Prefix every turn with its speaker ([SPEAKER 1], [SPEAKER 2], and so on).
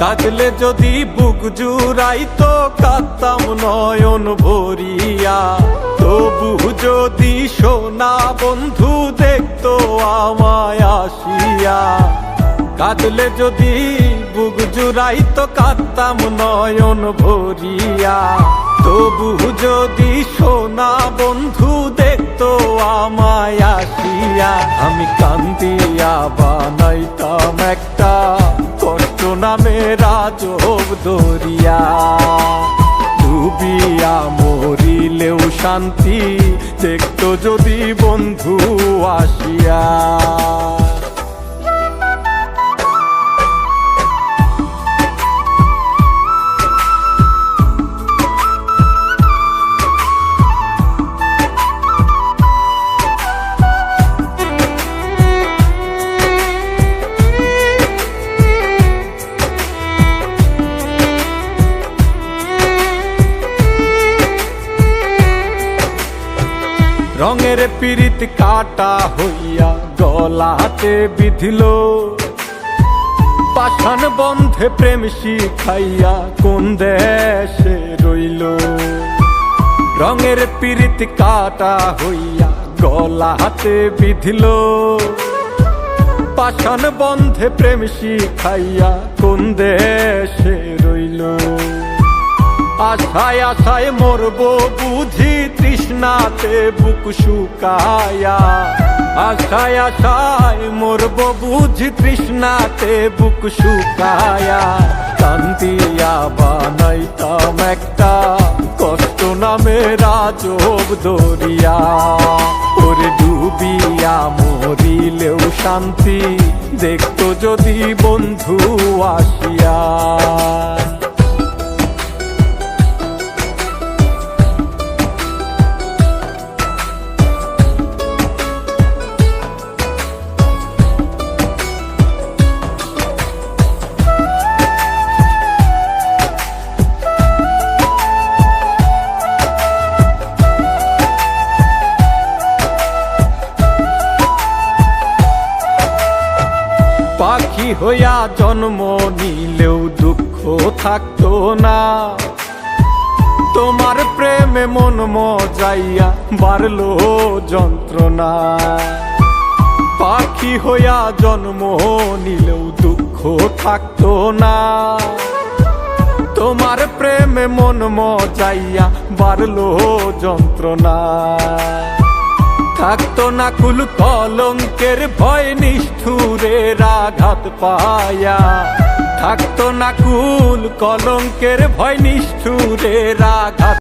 [SPEAKER 1] কাঁদলে যদি বুক জুড়াইতো কাঁদতাম নয়ন ভরিয়া, তবু যদি সোনা বন্ধু দেখতো আমায় আসিয়া। কাঁদলে যদি বুক জুড়াইতো কাঁদতাম নয়ন ভরিয়া, তবু যদি সোনা বন্ধু দেখতো আমায় আসিয়া। আমি কান্দিয়া বানাইতাম একটা কষ্ট নামের আজব দরিয়া, ডুবিয়া মরিলেও শান্তি দেখতো যদি বন্ধু আসিয়া। রঙের পীড়িত কাটা হইয়া গলাতে বিধিল, পাষাণ বন্ধে প্রেম শিখাইয়া কোন দেশে রইল। রঙের পীড়িত কাটা হইয়া গলাতে বিধিল, পাষাণ বন্ধে প্রেম শিখাইয়া কোন দেশে রইল। আশায় আশায় মরবো বুঝি তৃষ্ণাতে বুক শুকায়া, আশায় আশায় মরবো বুঝি তৃষ্ণাতে বুক শুকায়া। কান্দিয়া বানাইতাম একটা কষ্ট নামের আজব দরিয়া, ওরে ডুবিয়া মরিলেও শান্তি দেখতো যদি বন্ধু আসিয়া। পাখি হইয়া জন্ম নিলেও দুঃখ থাকতো না, তোমার প্রেমে মন মজাইয়া বাড়লো যন্ত্রণা। পাখি হইয়া জন্ম নিলেও দুঃখ থাকতো না, তোমার প্রেমে মন মজাইয়া বাড়লো যন্ত্রণা। থাকতো না কুল কলঙ্কের ভয় নিষ্ঠুরের আঘাত পায়া, থাকতো না কুল কলঙ্কের ভয় নিষ্ঠুরের আঘাত